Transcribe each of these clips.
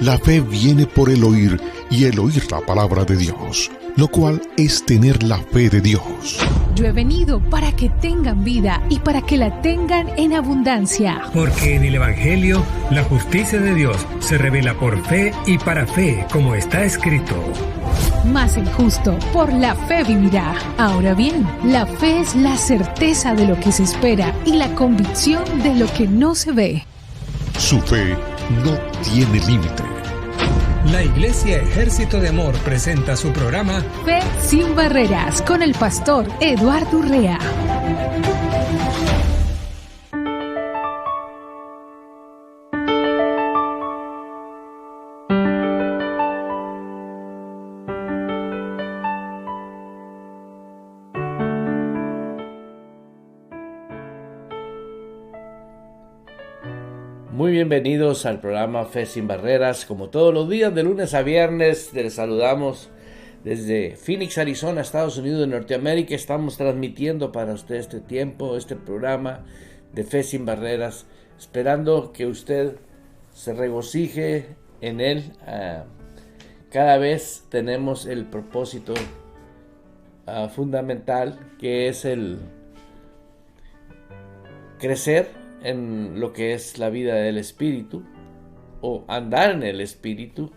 La fe viene por el oír y el oír la palabra de Dios, lo cual es tener la fe de Dios. Yo he venido para que tengan vida y para que la tengan en abundancia. Porque en el Evangelio la justicia de Dios se revela por fe y para fe, como está escrito. Mas el justo por la fe vivirá. Ahora bien, la fe es la certeza de lo que se espera y la convicción de lo que no se ve. Su fe no tiene límite. La Iglesia Ejército de Amor presenta su programa Fe sin Barreras con el pastor Eduardo Urrea. Muy bienvenidos al programa Fe sin Barreras. Como todos los días, de lunes a viernes, les saludamos desde Phoenix, Arizona, Estados Unidos de Norteamérica. Estamos transmitiendo para usted este tiempo, este programa de Fe sin Barreras, esperando que usted se regocije en él. Cada vez tenemos el propósito fundamental, que es el crecer en lo que es la vida del Espíritu, o andar en el Espíritu,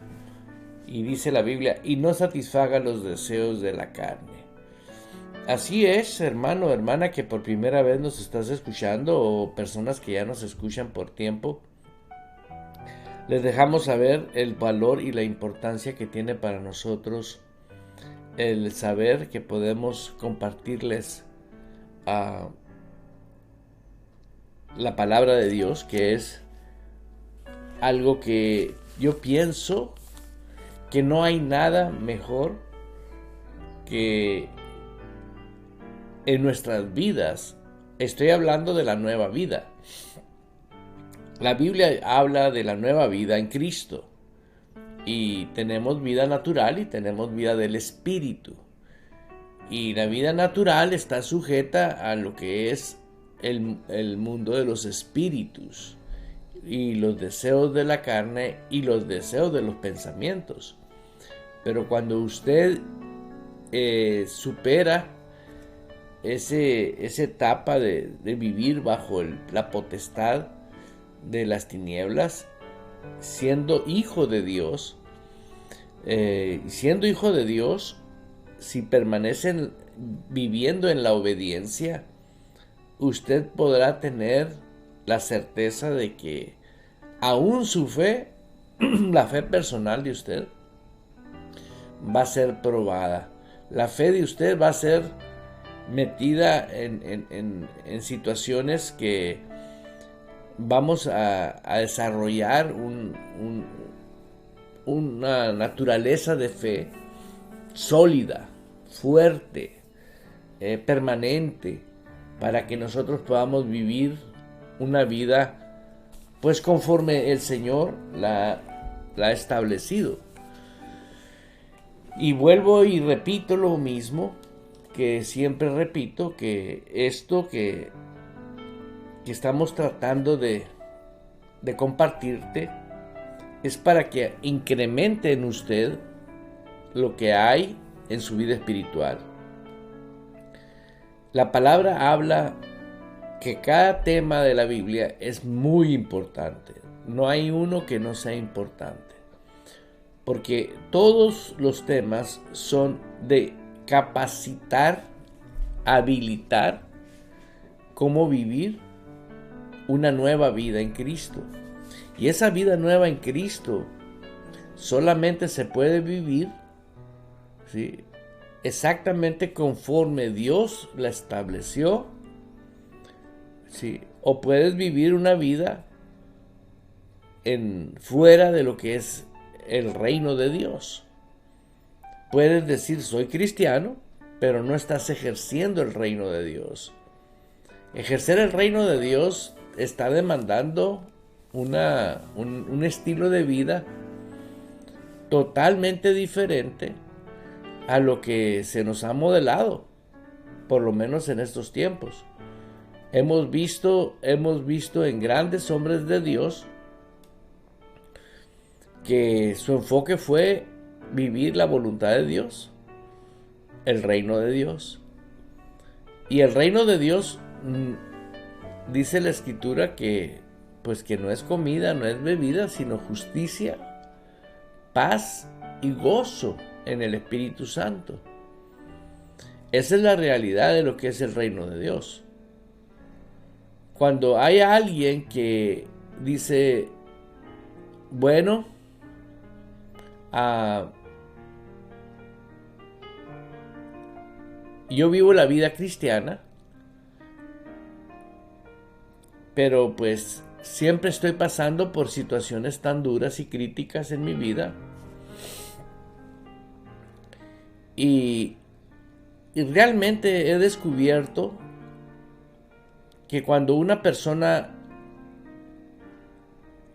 y dice la Biblia, y no satisfaga los deseos de la carne. Así es, hermano, hermana, que por primera vez nos estás escuchando, o personas que ya nos escuchan por tiempo. Les dejamos saber el valor y la importancia que tiene para nosotros el saber que podemos compartirles la palabra de Dios, que es algo que yo pienso que no hay nada mejor que en nuestras vidas. Estoy hablando de la nueva vida. La Biblia habla de la nueva vida en Cristo, y tenemos vida natural y tenemos vida del Espíritu, y la vida natural está sujeta a lo que es el mundo de los espíritus y los deseos de la carne y los deseos de los pensamientos. Pero cuando usted supera esa etapa de vivir bajo la potestad de las tinieblas, siendo hijo de Dios, si permanecen viviendo en la obediencia, usted podrá tener la certeza de que aún su fe, la fe personal de usted, va a ser probada. La fe de usted va a ser metida en situaciones que vamos a desarrollar una naturaleza de fe sólida, fuerte, permanente, para que nosotros podamos vivir una vida pues conforme el Señor la ha establecido. Y vuelvo y repito lo mismo que siempre repito, que esto que estamos tratando de compartirte es para que incremente en usted lo que hay en su vida espiritual. La palabra habla que cada tema de la Biblia es muy importante. No hay uno que no sea importante, porque todos los temas son de capacitar, habilitar cómo vivir una nueva vida en Cristo. Y esa vida nueva en Cristo solamente se puede vivir, ¿sí?, exactamente conforme Dios la estableció, ¿sí? O puedes vivir una vida fuera de lo que es el reino de Dios. Puedes decir soy cristiano, pero no estás ejerciendo el reino de Dios. Ejercer el reino de Dios está demandando un estilo de vida totalmente diferente a lo que se nos ha modelado, por lo menos en estos tiempos. Hemos visto en grandes hombres de Dios que su enfoque fue vivir la voluntad de Dios, el reino de Dios. Y el reino de Dios, dice la Escritura que pues que no es comida, no es bebida, sino justicia, paz y gozo en el Espíritu Santo. Esa es la realidad de lo que es el reino de Dios. Cuando hay alguien que dice, bueno, yo vivo la vida cristiana, pero pues siempre estoy pasando por situaciones tan duras y críticas en mi vida. Y realmente he descubierto que cuando una persona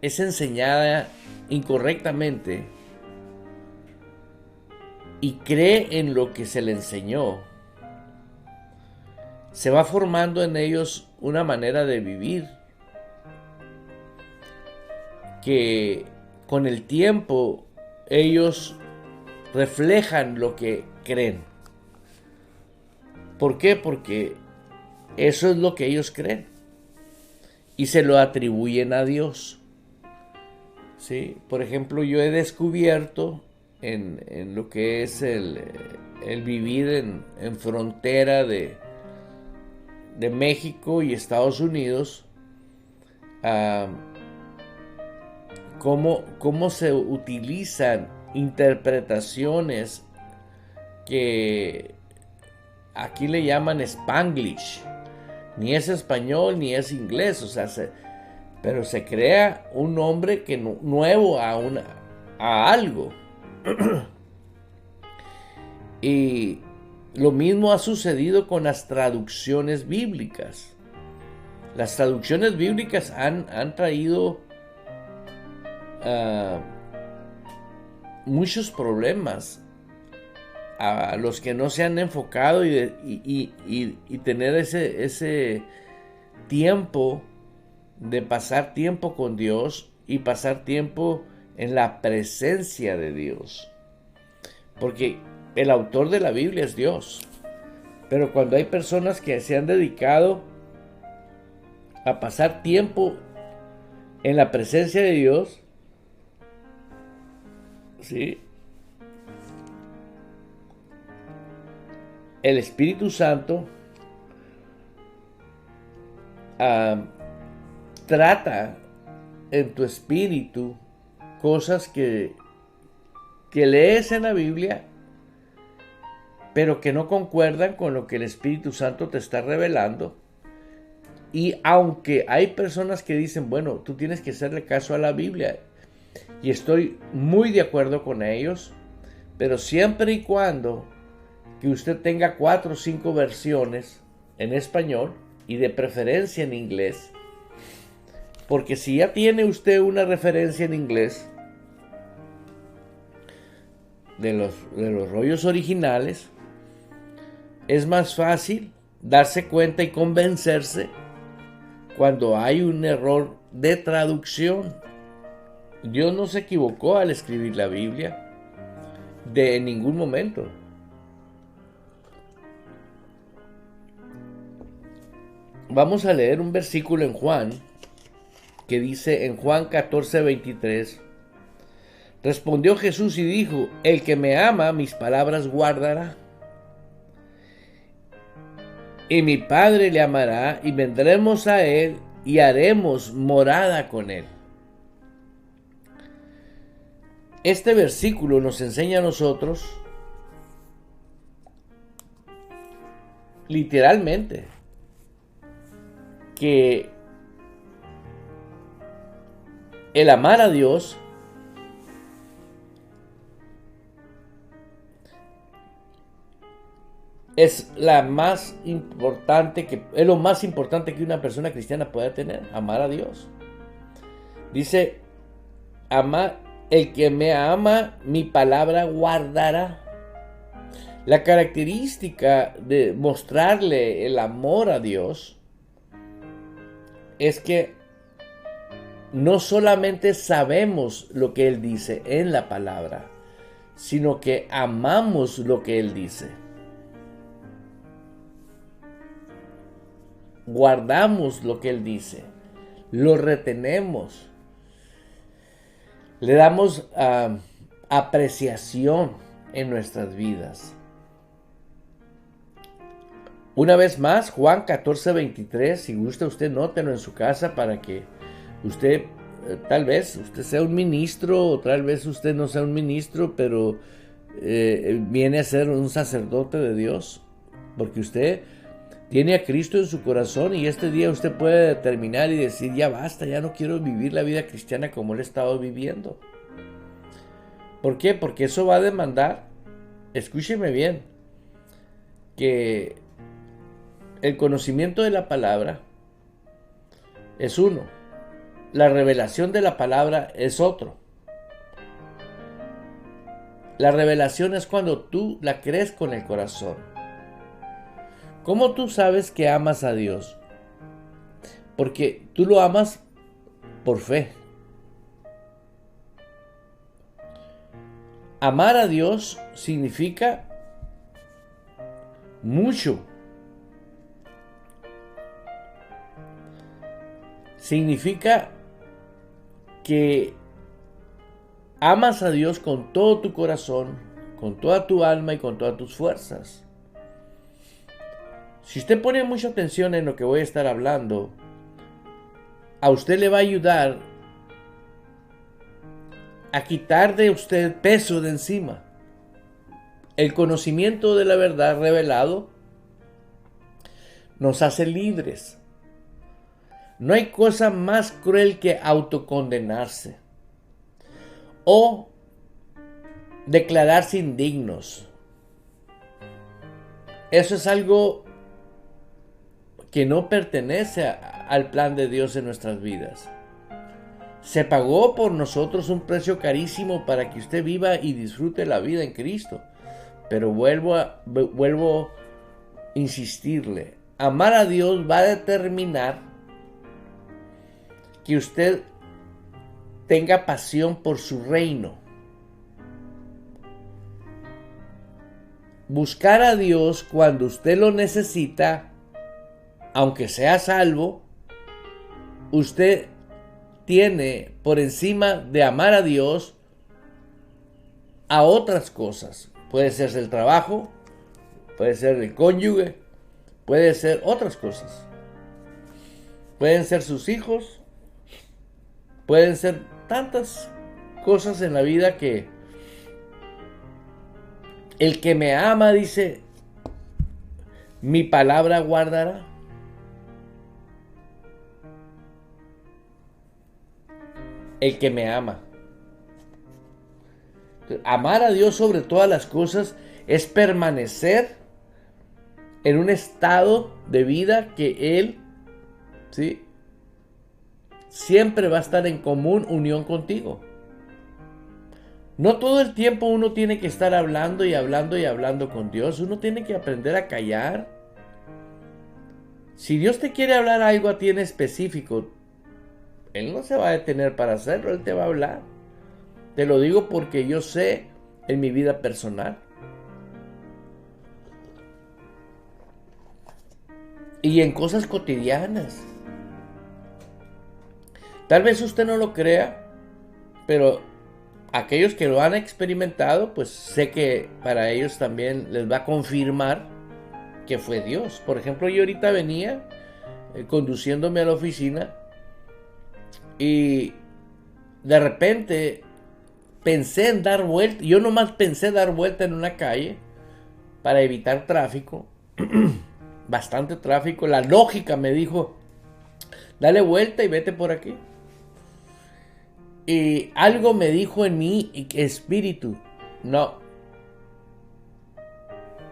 es enseñada incorrectamente y cree en lo que se le enseñó, se va formando en ellos una manera de vivir que con el tiempo ellos reflejan lo que creen. ¿Por qué? Porque eso es lo que ellos creen y se lo atribuyen a Dios. ¿Sí? Por ejemplo, yo he descubierto en lo que es el vivir en frontera de México y Estados Unidos, cómo se utilizan interpretaciones que aquí le llaman Spanglish. Ni es español ni es inglés, o sea, pero se crea un nombre que nuevo a algo. Y lo mismo ha sucedido con las traducciones bíblicas. Las traducciones bíblicas han traído muchos problemas a los que no se han enfocado y tener ese tiempo de pasar tiempo con Dios y pasar tiempo en la presencia de Dios. Porque el autor de la Biblia es Dios. Pero cuando hay personas que se han dedicado a pasar tiempo en la presencia de Dios, ¿sí?, el Espíritu Santo trata en tu espíritu cosas que lees en la Biblia, pero que no concuerdan con lo que el Espíritu Santo te está revelando. Y aunque hay personas que dicen, bueno, tú tienes que hacerle caso a la Biblia, y estoy muy de acuerdo con ellos, pero siempre y cuando que usted tenga 4 o 5 versiones en español y de preferencia en inglés, porque si ya tiene usted una referencia en inglés de los rollos originales, es más fácil darse cuenta y convencerse cuando hay un error de traducción. Dios no se equivocó al escribir la Biblia de ningún momento. Vamos a leer un versículo en Juan que dice en Juan 14:23: respondió Jesús y dijo, el que me ama mis palabras guardará, y mi Padre le amará, y vendremos a él y haremos morada con él. Este versículo nos enseña a nosotros literalmente que el amar a Dios es lo más importante que una persona cristiana pueda tener, amar a Dios. Dice, el que me ama, mi palabra guardará. La característica de mostrarle el amor a Dios es que no solamente sabemos lo que Él dice en la palabra, sino que amamos lo que Él dice. Guardamos lo que Él dice, lo retenemos, le damos apreciación en nuestras vidas. Una vez más, Juan 14:23, si gusta usted nótelo en su casa para que usted, tal vez usted sea un ministro o tal vez usted no sea un ministro, pero viene a ser un sacerdote de Dios, porque usted tiene a Cristo en su corazón y este día usted puede determinar y decir, ya basta, ya no quiero vivir la vida cristiana como lo he estado viviendo. ¿Por qué? Porque eso va a demandar, escúcheme bien, que el conocimiento de la palabra es uno, la revelación de la palabra es otro. La revelación es cuando tú la crees con el corazón. ¿Cómo tú sabes que amas a Dios? Porque tú lo amas por fe. Amar a Dios significa mucho. Significa que amas a Dios con todo tu corazón, con toda tu alma y con todas tus fuerzas. Si usted pone mucha atención en lo que voy a estar hablando, a usted le va a ayudar a quitar de usted peso de encima. El conocimiento de la verdad revelado nos hace libres. No hay cosa más cruel que autocondenarse o declararse indignos. Eso es algo que no pertenece al plan de Dios en nuestras vidas. Se pagó por nosotros un precio carísimo para que usted viva y disfrute la vida en Cristo. Pero vuelvo a insistirle, amar a Dios va a determinar que usted tenga pasión por su reino. Buscar a Dios cuando usted lo necesita, aunque sea salvo, usted tiene por encima de amar a Dios a otras cosas. Puede ser el trabajo, puede ser el cónyuge, puede ser otras cosas. Pueden ser sus hijos, pueden ser tantas cosas en la vida que el que me ama, dice, mi palabra guardará. El que me ama. Amar a Dios sobre todas las cosas es permanecer en un estado de vida que Él, ¿sí?, siempre va a estar en común unión contigo. No todo el tiempo uno tiene que estar hablando y hablando y hablando con Dios. Uno tiene que aprender a callar. Si Dios te quiere hablar algo a ti en específico, Él no se va a detener para hacerlo, Él te va a hablar. Te lo digo porque yo sé en mi vida personal. Y en cosas cotidianas. Tal vez usted no lo crea, pero aquellos que lo han experimentado, pues sé que para ellos también les va a confirmar que fue Dios. Por ejemplo, yo ahorita venía conduciéndome a la oficina y de repente pensé en dar vuelta. Yo nomás pensé dar vuelta en una calle para evitar tráfico, bastante tráfico. La lógica me dijo, dale vuelta y vete por aquí. Y algo me dijo en mi espíritu, no,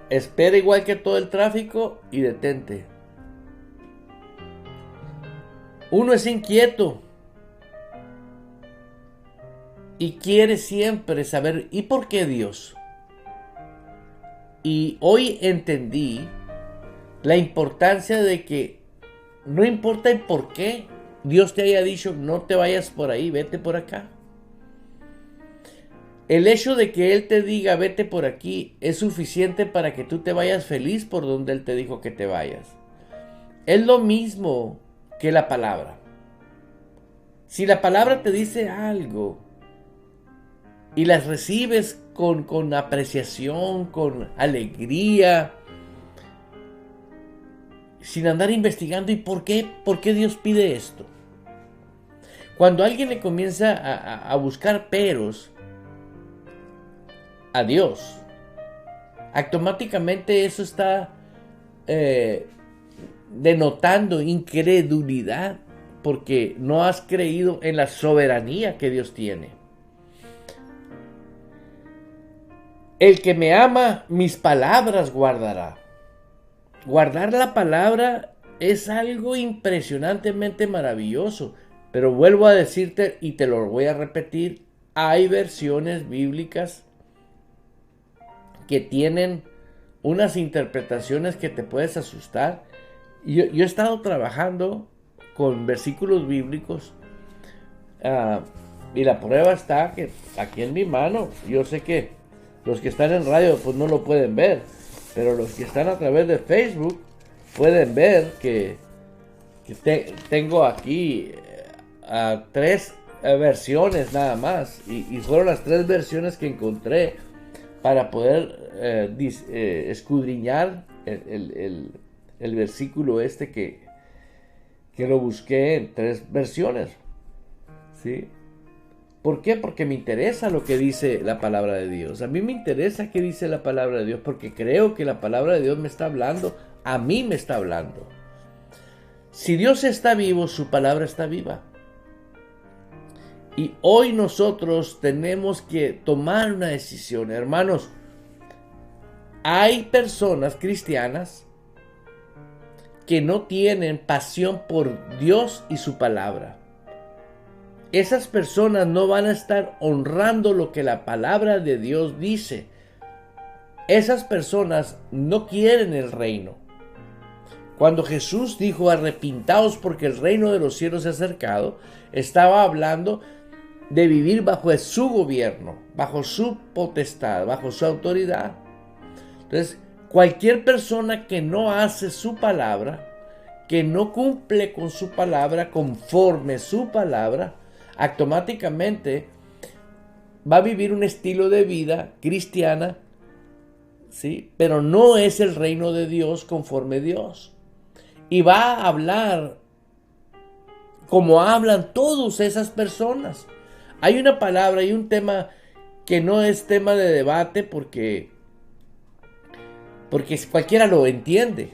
espera igual que todo el tráfico y detente. Uno es inquieto y quiere siempre saber, ¿y por qué Dios? Y hoy entendí la importancia de que no importa el por qué, Dios te haya dicho, no te vayas por ahí, vete por acá. El hecho de que Él te diga, vete por aquí, es suficiente para que tú te vayas feliz por donde Él te dijo que te vayas. Es lo mismo que la palabra. Si la palabra te dice algo y las recibes con apreciación, con alegría, sin andar investigando, ¿y por qué? ¿Por qué Dios pide esto? Cuando alguien le comienza a buscar peros a Dios, automáticamente eso está denotando incredulidad, porque no has creído en la soberanía que Dios tiene. El que me ama, mis palabras guardará. Guardar la palabra es algo impresionantemente maravilloso. Pero vuelvo a decirte y te lo voy a repetir, hay versiones bíblicas que tienen unas interpretaciones que te puedes asustar. Yo he estado trabajando con versículos bíblicos y la prueba está que aquí en mi mano. Yo sé que los que están en radio pues no lo pueden ver, pero los que están a través de Facebook pueden ver que tengo aquí 3 versiones nada más, y fueron las 3 versiones que encontré para poder escudriñar el versículo que lo busqué en 3 versiones, ¿sí? ¿Por qué? Porque me interesa lo que dice la palabra de Dios. A mí me interesa qué dice la palabra de Dios, porque creo que la palabra de Dios me está hablando, a mí me está hablando. Si Dios está vivo, su palabra está viva. Y hoy nosotros tenemos que tomar una decisión, hermanos. Hay personas cristianas que no tienen pasión por Dios y su palabra. Esas personas no van a estar honrando lo que la palabra de Dios dice. Esas personas no quieren el reino. Cuando Jesús dijo arrepintaos porque el reino de los cielos se ha acercado, estaba hablando de vivir bajo su gobierno, bajo su potestad, bajo su autoridad. Entonces, cualquier persona que no hace su palabra, que no cumple con su palabra, conforme su palabra, automáticamente va a vivir un estilo de vida cristiana, ¿sí? Pero no es el reino de Dios conforme Dios. Y va a hablar como hablan todas esas personas. Hay una palabra, hay un tema que no es tema de debate porque cualquiera lo entiende.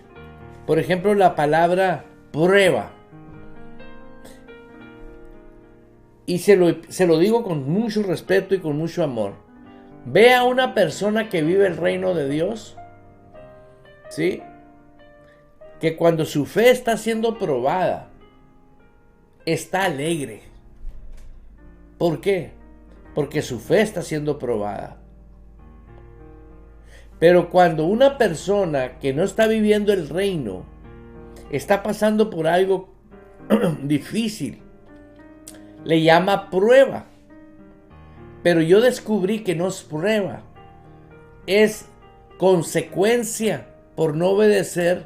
Por ejemplo, la palabra prueba. Y se lo digo con mucho respeto y con mucho amor. Ve a una persona que vive el reino de Dios, ¿sí? Que cuando su fe está siendo probada, está alegre. ¿Por qué? Porque su fe está siendo probada. Pero cuando una persona que no está viviendo el reino está pasando por algo difícil, le llama prueba. Pero yo descubrí que no es prueba, es consecuencia por no obedecer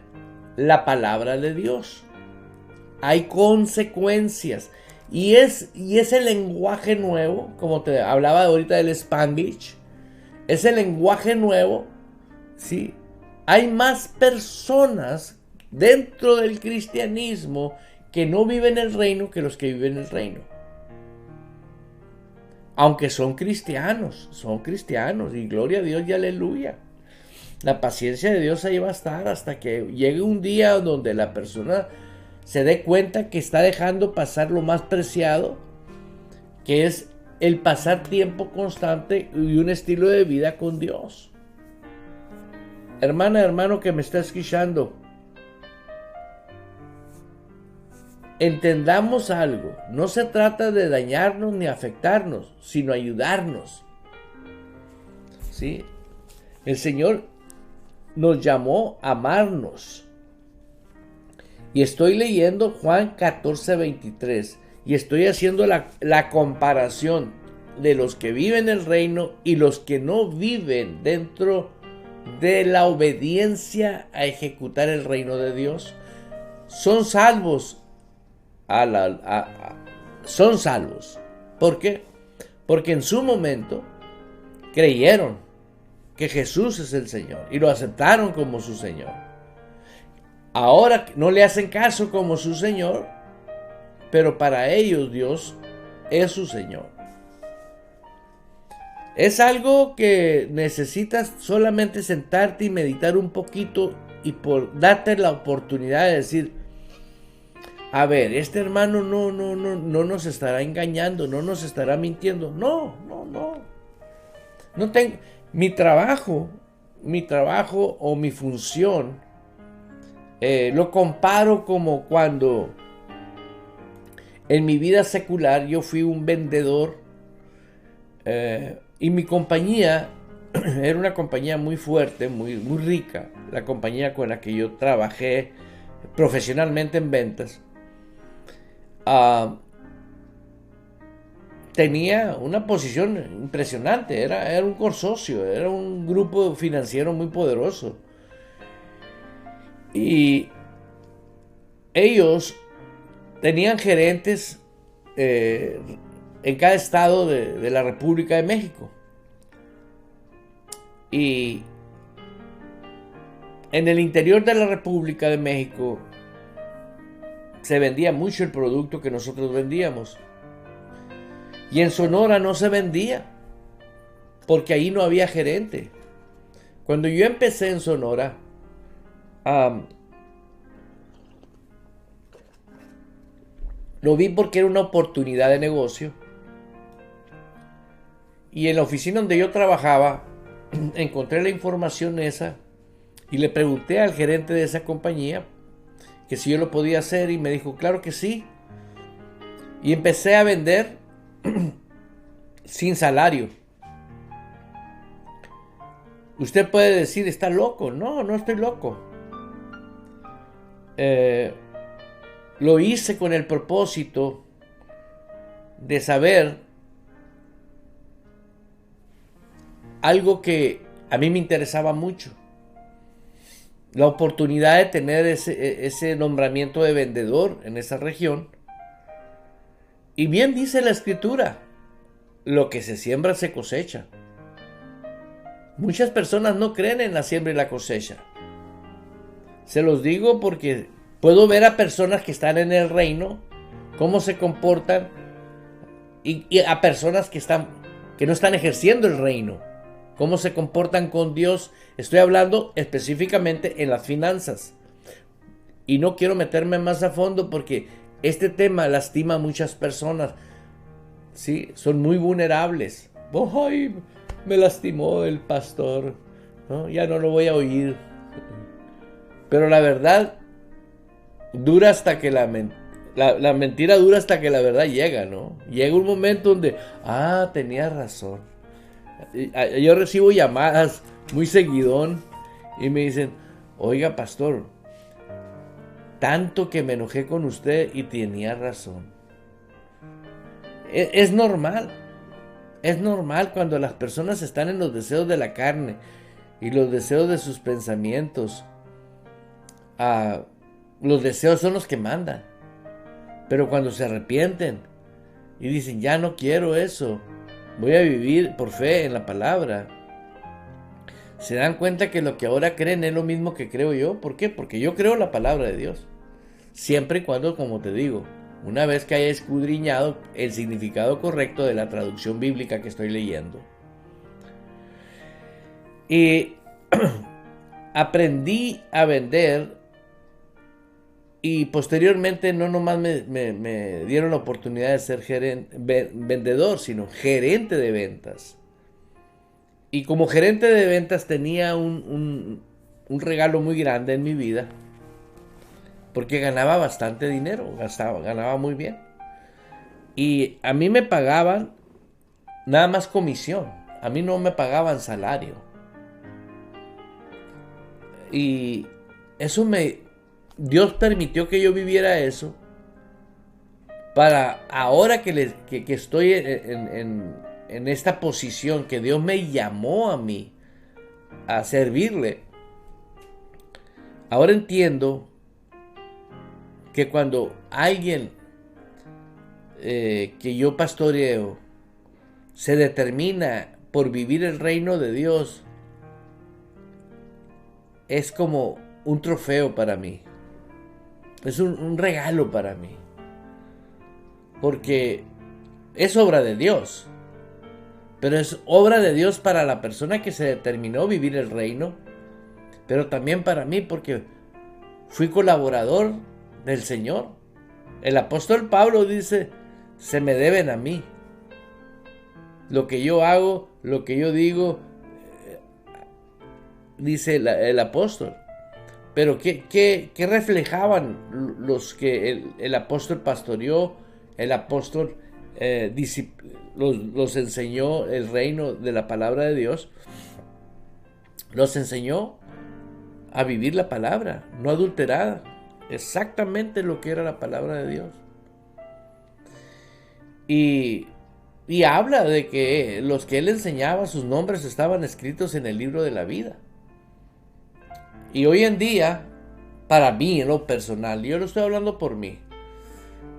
la palabra de Dios. Hay consecuencias. Y es el lenguaje nuevo, como te hablaba ahorita del Spanglish, es el lenguaje nuevo, ¿sí? Hay más personas dentro del cristianismo que no viven el reino que los que viven el reino. Aunque son cristianos, y gloria a Dios y aleluya. La paciencia de Dios ahí va a estar hasta que llegue un día donde la persona se dé cuenta que está dejando pasar lo más preciado, que es el pasar tiempo constante y un estilo de vida con Dios. Hermana, hermano que me está escuchando, entendamos algo. No se trata de dañarnos ni afectarnos, sino ayudarnos, ¿sí? El Señor nos llamó a amarnos. Y estoy leyendo Juan 14:23 y estoy haciendo la comparación de los que viven el reino y los que no viven dentro de la obediencia a ejecutar el reino de Dios. Son salvos. Son salvos. ¿Por qué? Porque en su momento creyeron que Jesús es el Señor y lo aceptaron como su Señor. Ahora no le hacen caso como su Señor, pero para ellos Dios es su Señor. Es algo que necesitas solamente sentarte y meditar un poquito y darte la oportunidad de decir, a ver, este hermano no nos estará engañando, no nos estará mintiendo. No tengo mi trabajo o mi función. Lo comparo como cuando en mi vida secular yo fui un vendedor y mi compañía era una compañía muy fuerte, muy rica, la compañía con la que yo trabajé profesionalmente en ventas. Tenía una posición impresionante, era un consorcio, era un grupo financiero muy poderoso. Y ellos tenían gerentes en cada estado de la República de México. Y en el interior de la República de México se vendía mucho el producto que nosotros vendíamos. Y en Sonora no se vendía, porque ahí no había gerente. Cuando yo empecé en Sonora, lo vi porque era una oportunidad de negocio. Y en la oficina donde yo trabajaba, encontré la información esa y le pregunté al gerente de esa compañía que si yo lo podía hacer y me dijo, claro que sí. Y empecé a vender sin salario. Usted puede decir, ¿está loco? No, no estoy loco. Lo hice con el propósito de saber algo que a mí me interesaba mucho. La oportunidad de tener ese nombramiento de vendedor en esa región. Y bien dice la Escritura, lo que se siembra se cosecha. Muchas personas no creen en la siembra y la cosecha. Se los digo porque puedo ver a personas que están en el reino, cómo se comportan, y a personas que no están ejerciendo el reino, cómo se comportan con Dios. Estoy hablando específicamente en las finanzas. Y no quiero meterme más a fondo porque este tema lastima a muchas personas. Sí, son muy vulnerables. ¡Ay! Me lastimó el pastor, ¿no? Ya no lo voy a oír. Pero la verdad dura hasta que la mentira dura hasta que la verdad llega, ¿no? Llega un momento donde, tenía razón. Yo recibo llamadas muy seguidón y me dicen, oiga pastor, tanto que me enojé con usted y tenía razón. Es normal. Es normal cuando las personas están en los deseos de la carne y los deseos de sus pensamientos. Los deseos son los que mandan. Pero cuando se arrepienten y dicen, ya no quiero eso, voy a vivir por fe en la palabra, se dan cuenta que lo que ahora creen es lo mismo que creo yo. ¿Por qué? Porque yo creo la palabra de Dios. Siempre y cuando, como te digo, una vez que haya escudriñado el significado correcto de la traducción bíblica que estoy leyendo. Y aprendí a vender y posteriormente no nomás me dieron la oportunidad de ser vendedor, sino gerente de ventas. Y como gerente de ventas tenía un regalo muy grande en mi vida, porque ganaba bastante dinero, ganaba muy bien. Y a mí me pagaban nada más comisión, a mí no me pagaban salario. Y eso me Dios permitió que yo viviera eso para ahora que estoy en esta posición, que Dios me llamó a mí a servirle. Ahora entiendo que cuando alguien que yo pastoreo se determina por vivir el reino de Dios, es como un trofeo para mí. Es un regalo para mí. Porque es obra de Dios. Pero es obra de Dios para la persona que se determinó vivir el reino. Pero también para mí, porque fui colaborador del Señor. El apóstol Pablo dice, se me deben a mí. Lo que yo hago, lo que yo digo, dice el apóstol. Pero ¿qué reflejaban los que el apóstol pastoreó? El apóstol los enseñó el reino de la palabra de Dios. Los enseñó a vivir la palabra, no adulterada. Exactamente lo que era la palabra de Dios. Y habla de que los que él enseñaba, sus nombres estaban escritos en el libro de la vida. Y hoy en día, para mí, en lo personal, yo lo estoy hablando por mí,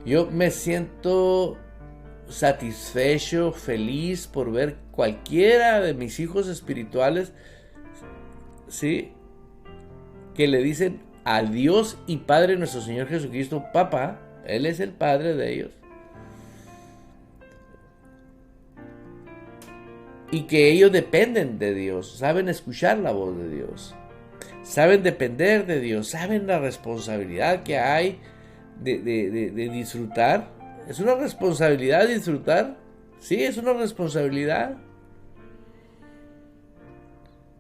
yo me siento satisfecho, feliz por ver cualquiera de mis hijos espirituales, ¿sí?, que le dicen a Dios y Padre nuestro Señor Jesucristo, papá. Él es el Padre de ellos. Y que ellos dependen de Dios, saben escuchar la voz de Dios, saben depender de Dios, saben la responsabilidad que hay de disfrutar. Es una responsabilidad disfrutar. Sí, es una responsabilidad.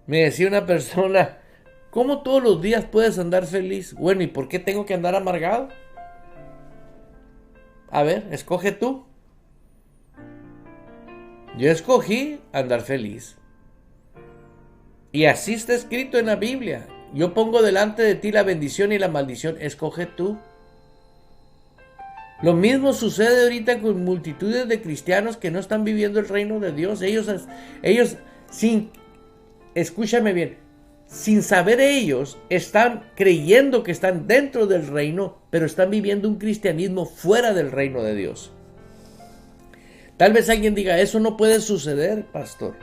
Me decía una persona, ¿cómo todos los días puedes andar feliz? Bueno, ¿y por qué tengo que andar amargado? A ver, escoge tú. Yo escogí andar feliz. Y así está escrito en la Biblia. Yo pongo delante de ti la bendición y la maldición. Escoge tú. Lo mismo sucede ahorita con multitudes de cristianos que no están viviendo el reino de Dios. Ellos escúchame bien, sin saber ellos, están creyendo que están dentro del reino, pero están viviendo un cristianismo fuera del reino de Dios. Tal vez alguien diga, eso no puede suceder, pastor.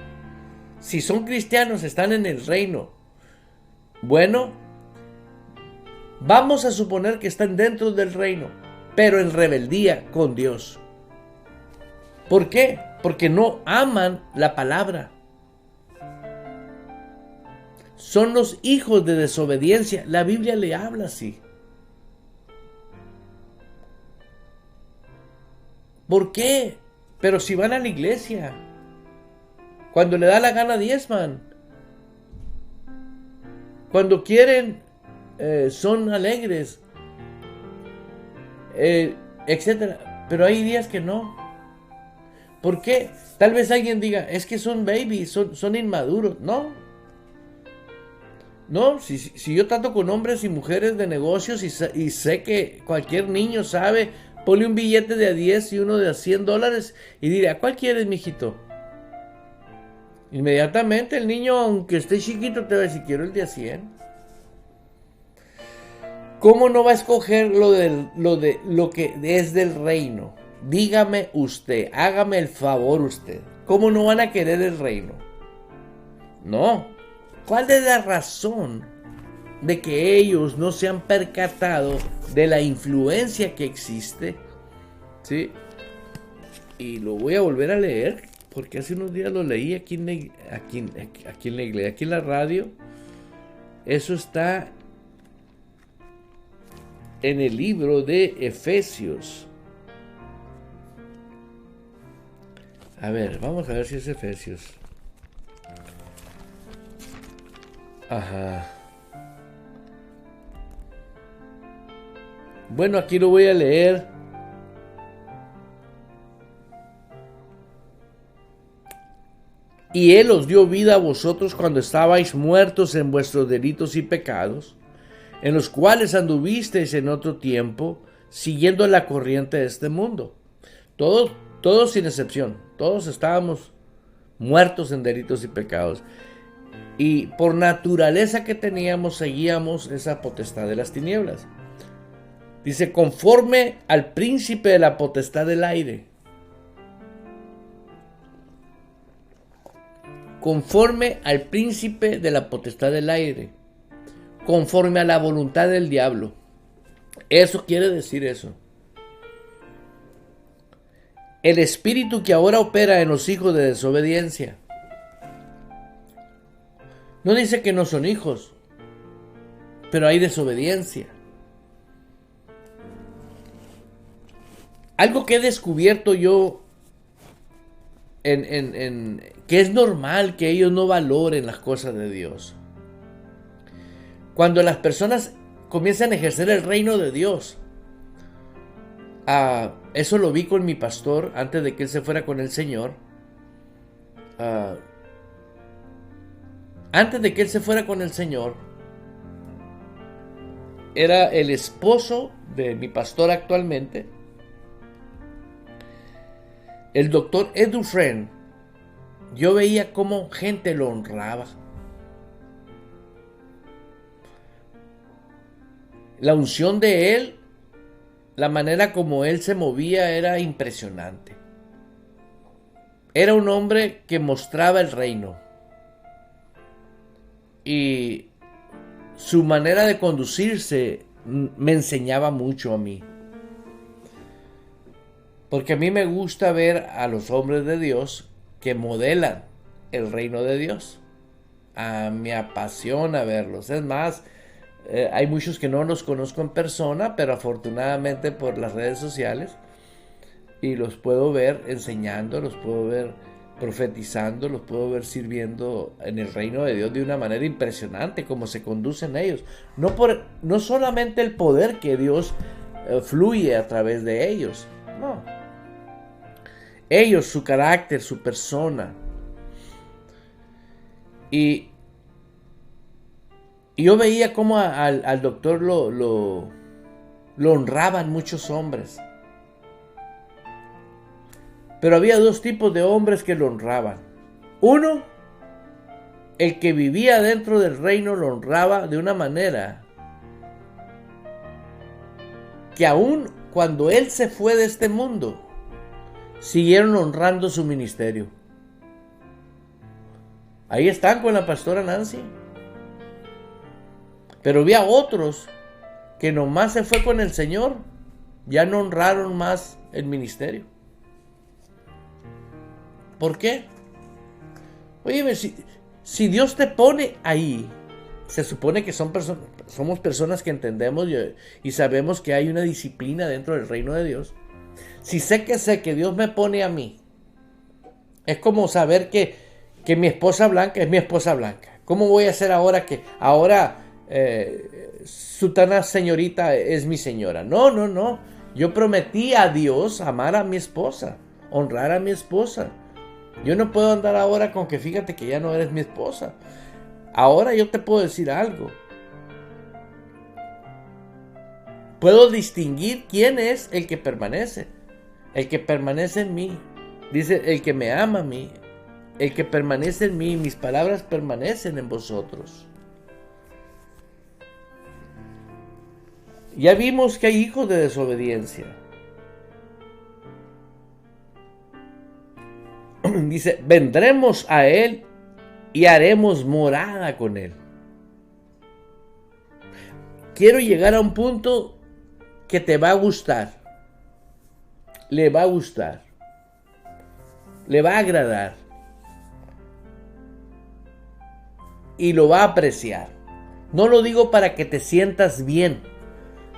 Si son cristianos, están en el reino. Bueno, vamos a suponer que están dentro del reino, pero en rebeldía con Dios. ¿Por qué? Porque no aman la palabra. Son los hijos de desobediencia. La Biblia le habla así. ¿Por qué? Pero si van a la iglesia, cuando le da la gana diezman, cuando quieren son alegres, etcétera. Pero hay días que no. ¿Por qué? Tal vez alguien diga, es que son babies, son inmaduros. No, si yo trato con hombres y mujeres de negocios y sé que cualquier niño sabe, ponle un billete de a 10 y uno de a $100 y diré, ¿a cuál quieres, mijito? Inmediatamente el niño, aunque esté chiquito, te va a decir, quiero el de a 100. ¿Cómo no va a escoger lo que es del reino? Dígame usted, hágame el favor usted. ¿Cómo no van a querer el reino? No. ¿Cuál es la razón de que ellos no se han percatado de la influencia que existe? ¿Sí? Y lo voy a volver a leer, porque hace unos días lo leí aquí en la iglesia, aquí en la radio. Eso está en el libro de Efesios. A ver, vamos a ver si es Efesios. Ajá. Bueno, aquí lo voy a leer. Y Él os dio vida a vosotros cuando estabais muertos en vuestros delitos y pecados, en los cuales anduvisteis en otro tiempo, siguiendo la corriente de este mundo. Todos sin excepción, todos estábamos muertos en delitos y pecados. Y por naturaleza que teníamos, seguíamos esa potestad de las tinieblas. Dice, conforme al príncipe de la potestad del aire. Conforme al príncipe de la potestad del aire. Conforme a la voluntad del diablo. Eso quiere decir eso. El espíritu que ahora opera en los hijos de desobediencia. No dice que no son hijos, pero hay desobediencia. Algo que he descubierto yo, que es normal que ellos no valoren las cosas de Dios. Cuando las personas comienzan a ejercer el reino de Dios, eso lo vi con mi pastor antes de que él se fuera con el Señor. Antes de que él se fuera con el Señor, era el esposo de mi pastor actualmente, el doctor Ed Dufresne. Yo veía cómo gente lo honraba. La unción de él, la manera como él se movía era impresionante. Era un hombre que mostraba el reino. Y su manera de conducirse me enseñaba mucho a mí. Porque a mí me gusta ver a los hombres de Dios que modelan el reino de Dios. Me apasiona verlos. Es más, hay muchos que no los conozco en persona, pero afortunadamente por las redes sociales. Y los puedo ver enseñando, los puedo ver profetizando, los puedo ver sirviendo en el reino de Dios de una manera impresionante, como se conducen ellos. No solamente el poder que Dios fluye a través de ellos, no. Ellos, su carácter, su persona. Y yo veía cómo al doctor lo honraban muchos hombres. Pero había dos tipos de hombres que lo honraban. Uno, el que vivía dentro del reino lo honraba de una manera que aún cuando él se fue de este mundo, siguieron honrando su ministerio. Ahí están con la pastora Nancy. Pero había otros que nomás se fue con el Señor, ya no honraron más el ministerio. ¿Por qué? Oye, si Dios te pone ahí, se supone que somos personas que entendemos y sabemos que hay una disciplina dentro del reino de Dios. Si sé que Dios me pone a mí, es como saber que mi esposa Blanca es mi esposa Blanca. ¿Cómo voy a hacer ahora que Sutana señorita es mi señora? No. Yo prometí a Dios amar a mi esposa, honrar a mi esposa. Yo no puedo andar ahora con que fíjate que ya no eres mi esposa. Ahora yo te puedo decir algo. Puedo distinguir quién es el que permanece. El que permanece en mí. Dice, el que me ama a mí. El que permanece en mí. Mis palabras permanecen en vosotros. Ya vimos que hay hijos de desobediencia. Dice, vendremos a él y haremos morada con él. Quiero llegar a un punto que te va a gustar. Le va a gustar. Le va a agradar. Y lo va a apreciar. No lo digo para que te sientas bien,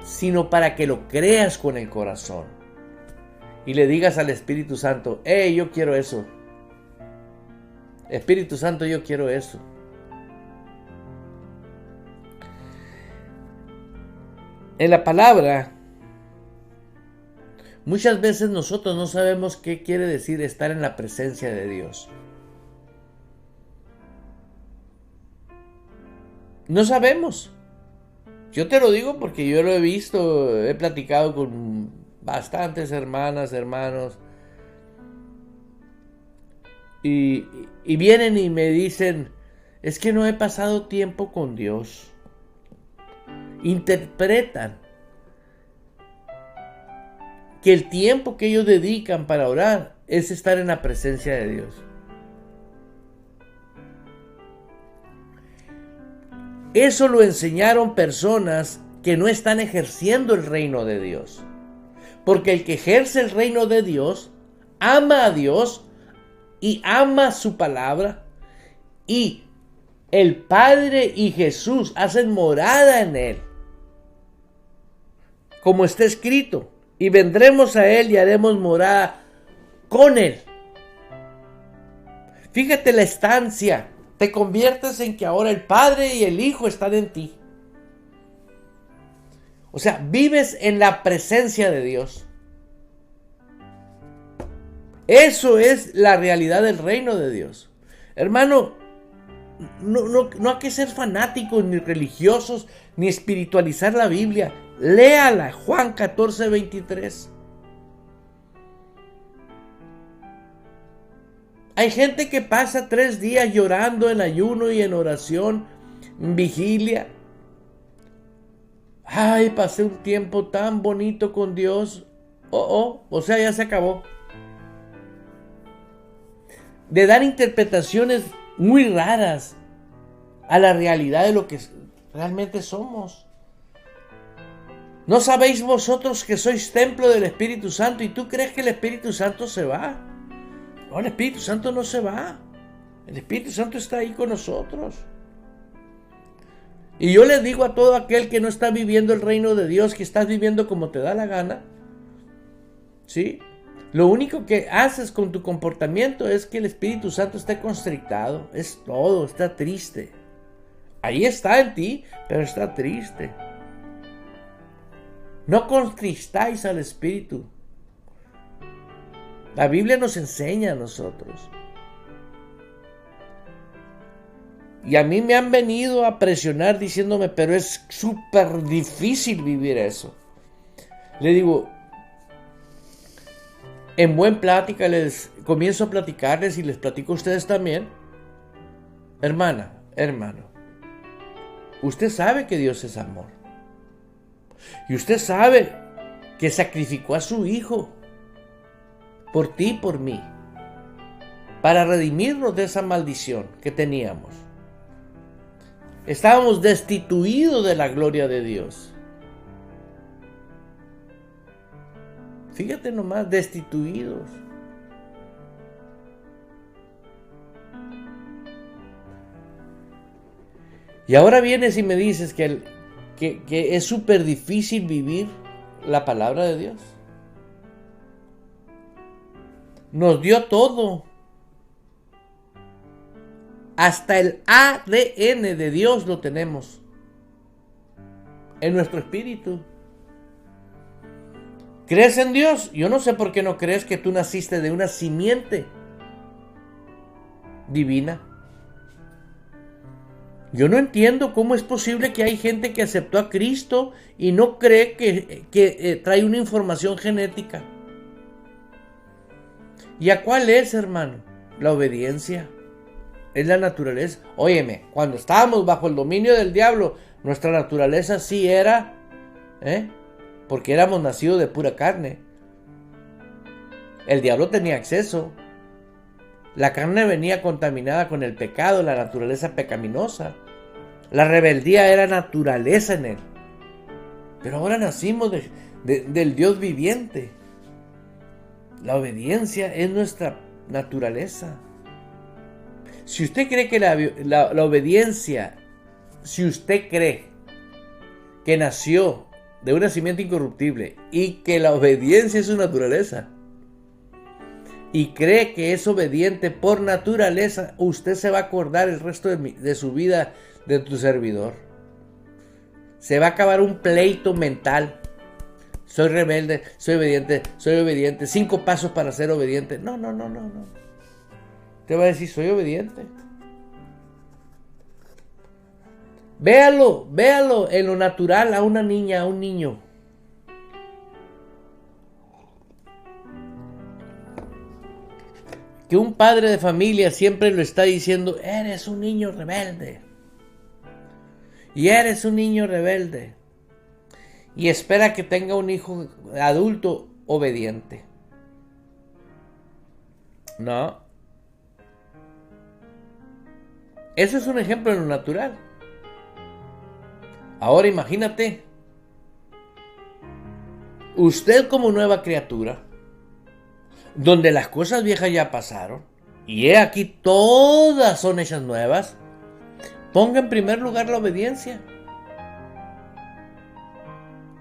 sino para que lo creas con el corazón. Y le digas al Espíritu Santo, yo quiero eso. Espíritu Santo, yo quiero eso. En la palabra, muchas veces nosotros no sabemos qué quiere decir estar en la presencia de Dios. No sabemos. Yo te lo digo porque yo lo he visto, he platicado con bastantes hermanas, hermanos. Y vienen y me dicen, es que no he pasado tiempo con Dios. Interpretan que el tiempo que ellos dedican para orar es estar en la presencia de Dios. Eso lo enseñaron personas que no están ejerciendo el reino de Dios. Porque el que ejerce el reino de Dios, ama a Dios y ama su palabra. Y el Padre y Jesús hacen morada en él. Como está escrito, y vendremos a él y haremos morada con él. Fíjate la estancia. Te conviertes en que ahora el Padre y el Hijo están en ti. O sea, vives en la presencia de Dios. Eso es la realidad del reino de Dios. Hermano, no hay que ser fanáticos, ni religiosos, ni espiritualizar la Biblia. Léala, Juan 14:23. Hay gente que pasa 3 días llorando en ayuno y en oración, en vigilia. Ay, pasé un tiempo tan bonito con Dios. O sea, ya se acabó. De dar interpretaciones muy raras a la realidad de lo que realmente somos. ¿No sabéis vosotros que sois templo del Espíritu Santo y tú crees que el Espíritu Santo se va? No, el Espíritu Santo no se va. El Espíritu Santo está ahí con nosotros. Y yo les digo a todo aquel que no está viviendo el reino de Dios, que estás viviendo como te da la gana, ¿sí? Lo único que haces con tu comportamiento es que el Espíritu Santo esté constrictado. Es todo, está triste. Ahí está en ti, pero está triste. No contristáis al Espíritu. La Biblia nos enseña a nosotros. Y a mí me han venido a presionar diciéndome, pero es súper difícil vivir eso. Le digo, en buen plática les comienzo a platicarles y les platico a ustedes también. Hermana, hermano, usted sabe que Dios es amor. Y usted sabe que sacrificó a su Hijo por ti y por mí, para redimirnos de esa maldición que teníamos. Estábamos destituidos de la gloria de Dios. Fíjate nomás, destituidos. Y ahora vienes y me dices que es súper difícil vivir la palabra de Dios. Nos dio todo. Hasta el ADN de Dios lo tenemos en nuestro espíritu. ¿Crees en Dios? Yo no sé por qué no crees que tú naciste de una simiente divina. Yo no entiendo cómo es posible que hay gente que aceptó a Cristo y no cree que trae una información genética. ¿Y a cuál es, hermano? La obediencia. Es la naturaleza. Óyeme, cuando estábamos bajo el dominio del diablo, nuestra naturaleza sí era, porque éramos nacidos de pura carne. El diablo tenía acceso. La carne venía contaminada con el pecado, la naturaleza pecaminosa. La rebeldía era naturaleza en él. Pero ahora nacimos del Dios viviente. La obediencia es nuestra naturaleza. Si usted cree que la obediencia, si usted cree que nació de un nacimiento incorruptible y que la obediencia es su naturaleza, y cree que es obediente por naturaleza, usted se va a acordar el resto de su vida de tu servidor. Se va a acabar un pleito mental. Soy rebelde, soy obediente. 5 pasos para ser obediente. No. Te va a decir, soy obediente. Véalo en lo natural a una niña, a un niño. Que un padre de familia siempre lo está diciendo, eres un niño rebelde. Y eres un niño rebelde. Y espera que tenga un hijo adulto obediente. No. Eso es un ejemplo en lo natural. Ahora imagínate. Usted como nueva criatura, donde las cosas viejas ya pasaron, y he aquí todas son hechas nuevas, ponga en primer lugar la obediencia.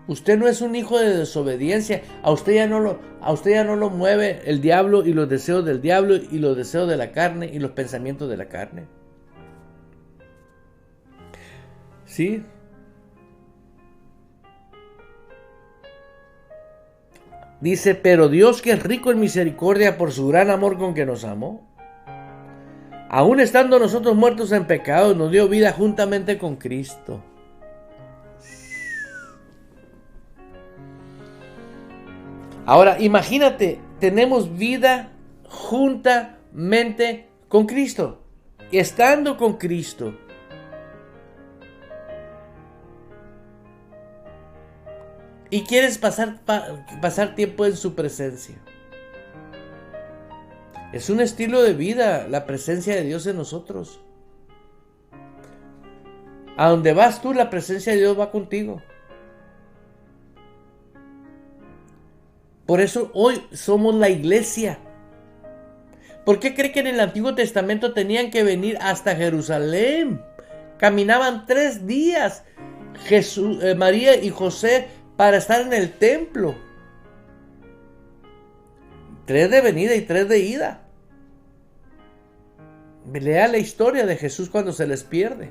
Usted no es un hijo de desobediencia. A usted ya no lo mueve el diablo y los deseos del diablo y los deseos de la carne y los pensamientos de la carne. ¿Sí? Dice, pero Dios, que es rico en misericordia por su gran amor con que nos amó, aun estando nosotros muertos en pecado, nos dio vida juntamente con Cristo. Ahora, imagínate, tenemos vida juntamente con Cristo, estando con Cristo. Y quieres pasar tiempo en su presencia. Es un estilo de vida, la presencia de Dios en nosotros. A donde vas tú, la presencia de Dios va contigo. Por eso hoy somos la iglesia. ¿Por qué cree que en el Antiguo Testamento tenían que venir hasta Jerusalén? Caminaban 3 días María y José para estar en el templo. 3 de venida y 3 de ida. Lea la historia de Jesús cuando se les pierde.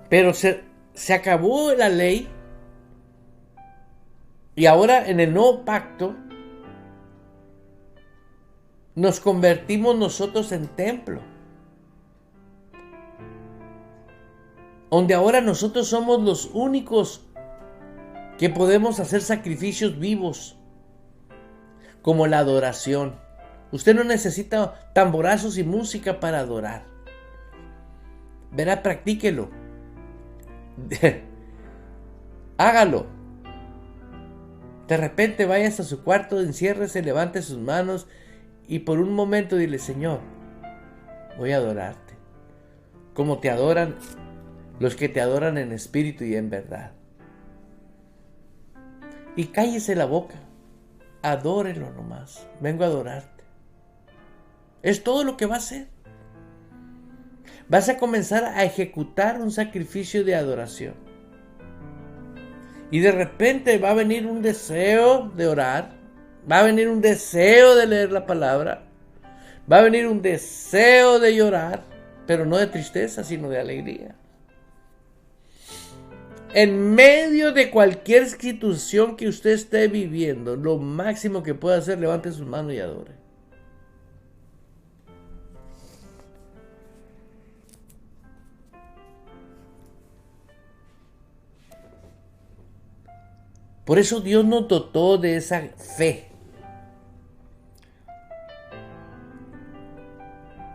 Pero se acabó la ley. Y ahora en el nuevo pacto nos convertimos nosotros en templo. Donde ahora nosotros somos los únicos que podemos hacer sacrificios vivos, como la adoración. Usted no necesita tamborazos y música para adorar. Verá, practíquelo. Hágalo. De repente vayas a su cuarto, enciérrese, levante sus manos y por un momento dile, Señor, voy a adorarte. Como te adoran los que te adoran en espíritu y en verdad. Y cállese la boca. Adórelo nomás. Vengo a adorarte. Es todo lo que va a hacer. Vas a comenzar a ejecutar un sacrificio de adoración. Y de repente va a venir un deseo de orar. Va a venir un deseo de leer la palabra. Va a venir un deseo de llorar. Pero no de tristeza, sino de alegría. En medio de cualquier situación que usted esté viviendo, lo máximo que puede hacer, levante sus manos y adore. Por eso Dios nos dotó de esa fe.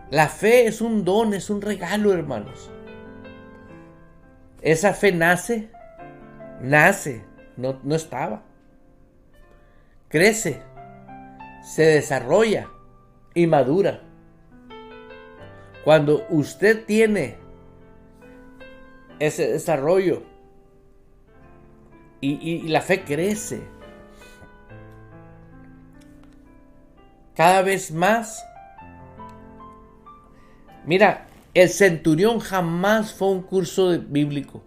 La fe es un don, es un regalo, hermanos. Esa fe nace, no estaba. Crece, se desarrolla y madura. Cuando usted tiene ese desarrollo y la fe crece cada vez más. Mira, el centurión jamás fue a un curso bíblico.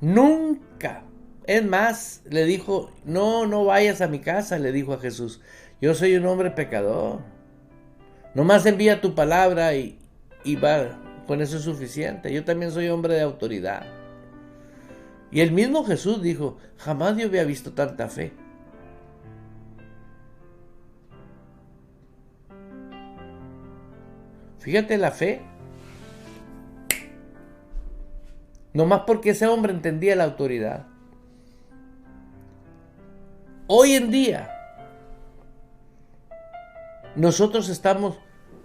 Nunca. Es más, le dijo, no vayas a mi casa, le dijo a Jesús. Yo soy un hombre pecador. Nomás envía tu palabra y va, con eso es suficiente. Yo también soy hombre de autoridad. Y el mismo Jesús dijo, jamás yo había visto tanta fe. Fíjate la fe. Nomás porque ese hombre entendía la autoridad. Hoy en día, nosotros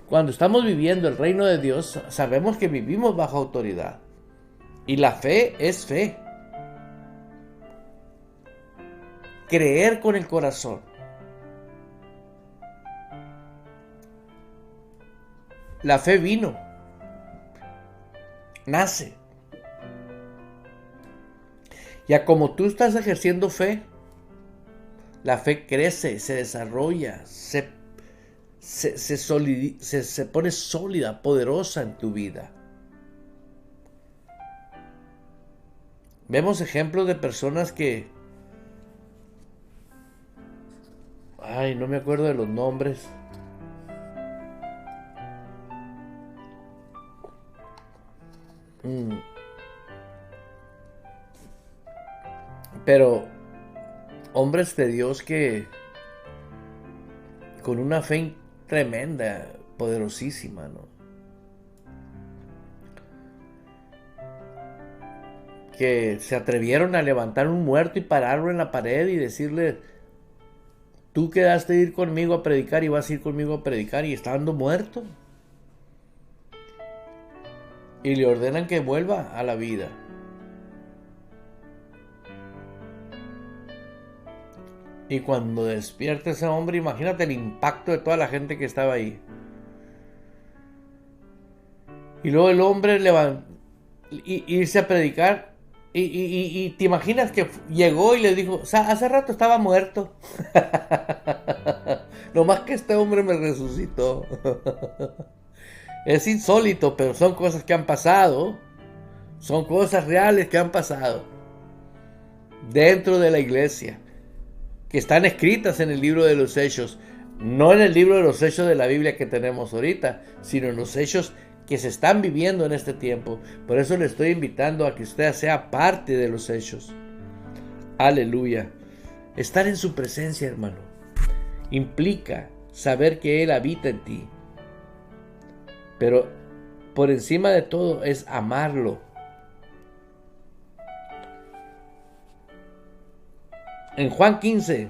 cuando estamos viviendo el reino de Dios, sabemos que vivimos bajo autoridad. Y la fe es fe. Creer con el corazón. La fe vino. Nace. Ya como tú estás ejerciendo fe, la fe crece, se desarrolla, se pone sólida, poderosa en tu vida. Vemos ejemplos de personas que... Ay, no me acuerdo de los nombres. Pero hombres de Dios que con una fe tremenda, poderosísima, ¿no? Que se atrevieron a levantar un muerto y pararlo en la pared y decirle: tú quedaste a ir conmigo a predicar y vas a ir conmigo a predicar, y estando muerto. Y le ordenan que vuelva a la vida. Y cuando despierta ese hombre, imagínate el impacto de toda la gente que estaba ahí. Y luego el hombre irse a predicar. Y te imaginas que llegó y le dijo: o sea, hace rato estaba muerto. Nomás que este hombre me resucitó. Es insólito, pero son cosas que han pasado. Son cosas reales que han pasado dentro de la iglesia, que están escritas en el libro de los Hechos. No en el libro de los Hechos de la Biblia que tenemos ahorita, sino en los Hechos que se están viviendo en este tiempo. Por eso le estoy invitando a que usted sea parte de los Hechos. Aleluya. Estar en su presencia, hermano, implica saber que Él habita en ti. Pero por encima de todo es amarlo. En Juan 15,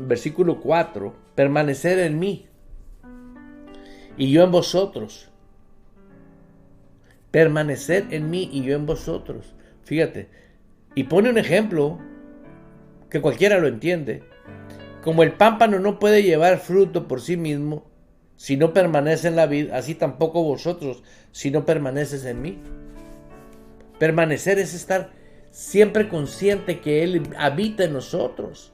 versículo 4, permanecer en mí y yo en vosotros. Permanecer en mí y yo en vosotros. Fíjate, y pone un ejemplo que cualquiera lo entiende. Como el pámpano no puede llevar fruto por sí mismo si no permanece en la vid, así tampoco vosotros si no permaneces en mí. Permanecer es estar siempre consciente que Él habita en nosotros.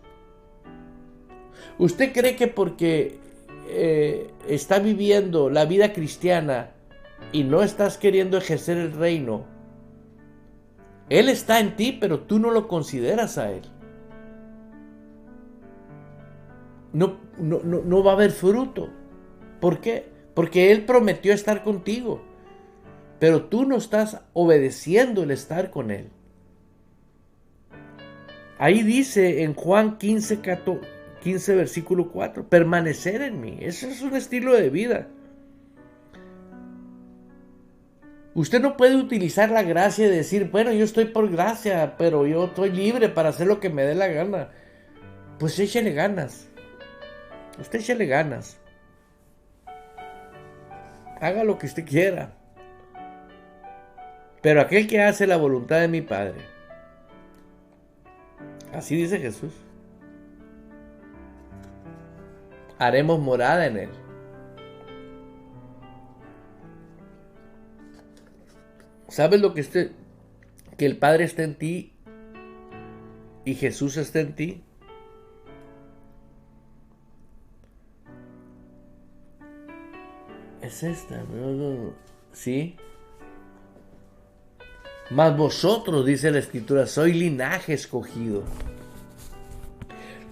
¿Usted cree que porque está viviendo la vida cristiana y no estás queriendo ejercer el reino, Él está en ti, pero tú no lo consideras a Él? No va a haber fruto. ¿Por qué? Porque Él prometió estar contigo, pero tú no estás obedeciendo el estar con Él. Ahí dice en Juan 15, versículo 4, permanecer en mí. Eso es un estilo de vida. Usted no puede utilizar la gracia y decir: bueno, yo estoy por gracia, pero yo estoy libre para hacer lo que me dé la gana. Pues échale ganas. Usted échale ganas. Haga lo que usted quiera. Pero aquel que hace la voluntad de mi Padre, así dice Jesús, haremos morada en Él. ¿Sabes lo que el Padre está en ti y Jesús está en ti? Es esta, ¿sí? Mas vosotros, dice la Escritura, soy linaje escogido,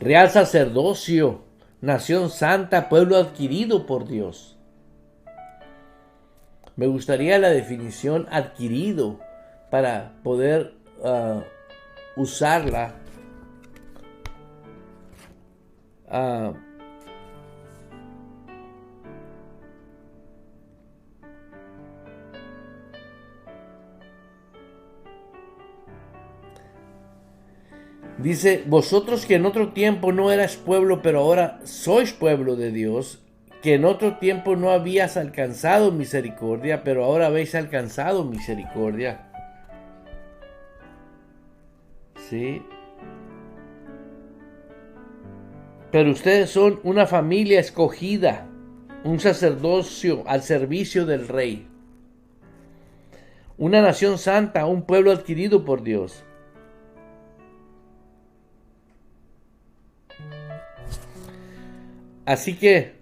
real sacerdocio, nación santa, pueblo adquirido por Dios. Me gustaría la definición adquirido para poder usarla Dice, vosotros que en otro tiempo no erais pueblo, pero ahora sois pueblo de Dios, que en otro tiempo no habías alcanzado misericordia, pero ahora habéis alcanzado misericordia. ¿Sí? Pero ustedes son una familia escogida, un sacerdocio al servicio del Rey, una nación santa, un pueblo adquirido por Dios. Así que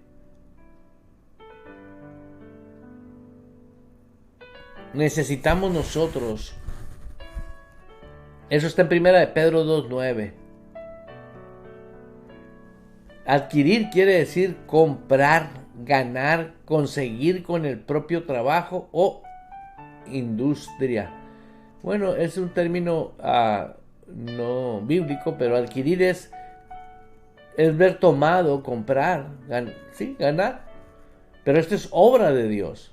necesitamos nosotros, eso está en 1 de Pedro 2:9. Adquirir quiere decir comprar, ganar, conseguir con el propio trabajo o industria. Bueno, es un término no bíblico, pero adquirir es ver tomado, comprar, sí, ganar. Pero esto es obra de Dios.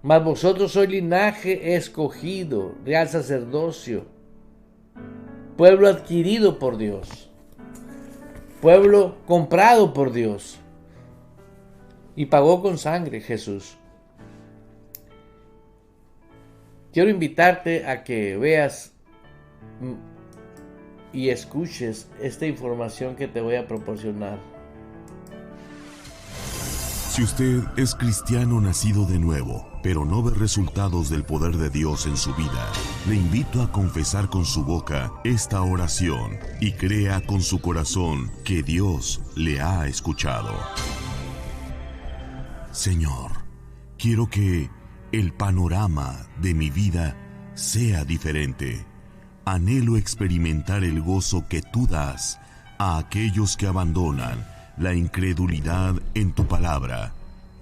Mas vosotros sois linaje escogido, real sacerdocio, pueblo adquirido por Dios, pueblo comprado por Dios, y pagó con sangre Jesús. Quiero invitarte a que veas y escuches esta información que te voy a proporcionar. Si usted es cristiano nacido de nuevo, pero no ve resultados del poder de Dios en su vida, le invito a confesar con su boca esta oración y crea con su corazón que Dios le ha escuchado. Señor, quiero que el panorama de mi vida sea diferente. Anhelo experimentar el gozo que tú das a aquellos que abandonan la incredulidad en tu palabra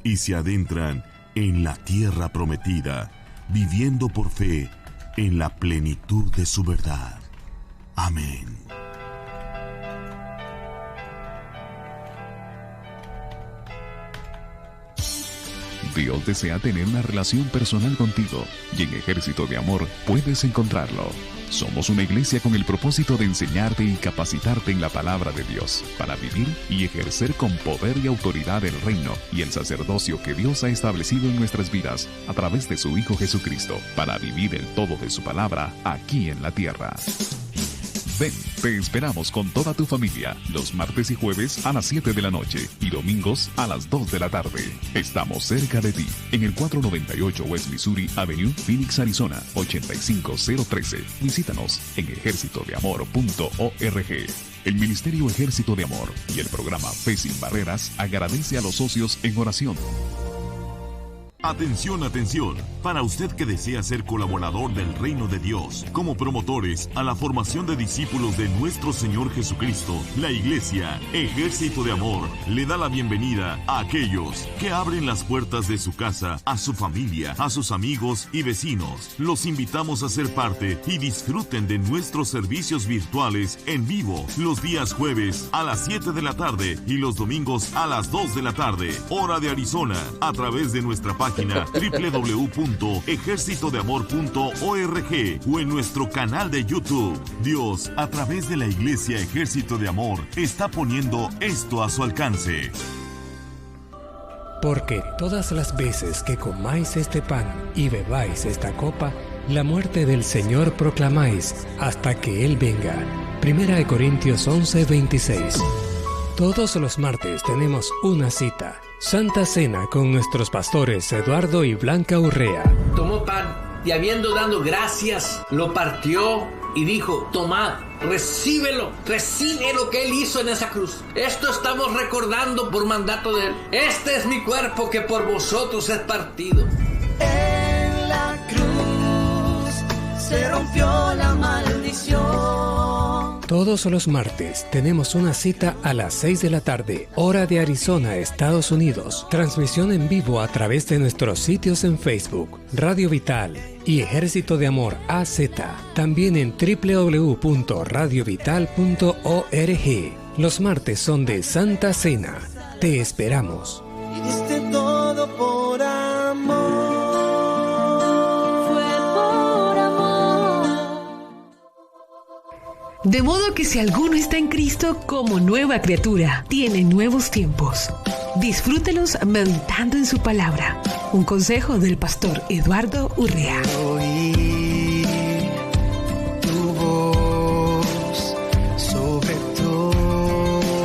y se adentran en la tierra prometida, viviendo por fe en la plenitud de su verdad. Amén. Dios desea tener una relación personal contigo y en Ejército de Amor puedes encontrarlo. Somos una iglesia con el propósito de enseñarte y capacitarte en la palabra de Dios para vivir y ejercer con poder y autoridad el reino y el sacerdocio que Dios ha establecido en nuestras vidas a través de su Hijo Jesucristo para vivir el todo de su palabra aquí en la tierra. Ven, te esperamos con toda tu familia los martes y jueves a las 7 de la noche y domingos a las 2 de la tarde. Estamos cerca de ti en el 498 West Missouri Avenue, Phoenix, Arizona, 85013. Visítanos en ejercitodeamor.org. El Ministerio Ejército de Amor y el programa Fe Sin Barreras agradece a los socios en oración. Atención, atención, para usted que desea ser colaborador del Reino de Dios, como promotores a la formación de discípulos de nuestro Señor Jesucristo, la Iglesia Ejército de Amor le da la bienvenida a aquellos que abren las puertas de su casa a su familia, a sus amigos y vecinos. Los invitamos a ser parte y disfruten de nuestros servicios virtuales en vivo los días jueves a las 7 de la tarde y los domingos a las 2 de la tarde, hora de Arizona, a través de nuestra página www.ejercitodeamor.org o en nuestro canal de YouTube. Dios, a través de la Iglesia Ejército de Amor, está poniendo esto a su alcance. Porque todas las veces que comáis este pan y bebáis esta copa, la muerte del Señor proclamáis hasta que Él venga. 1 Corintios 11:26. Todos los martes tenemos una cita, Santa Cena, con nuestros pastores Eduardo y Blanca Urrea. Tomó pan y habiendo dado gracias, lo partió y dijo, tomad, recíbelo, recibe lo que Él hizo en esa cruz. Esto estamos recordando por mandato de Él. Este es mi cuerpo que por vosotros es partido. En la cruz se rompió la maldición. Todos los martes tenemos una cita a las 6 de la tarde, hora de Arizona, Estados Unidos. Transmisión en vivo a través de nuestros sitios en Facebook, Radio Vital y Ejército de Amor AZ. También en www.radiovital.org. Los martes son de Santa Cena. Te esperamos. Y diste todo por amor. Fue por amor. De modo que si alguno está en Cristo como nueva criatura, tiene nuevos tiempos. Disfrútelos meditando en su palabra. Un consejo del pastor Eduardo Urrea. Oír tu voz sobre todas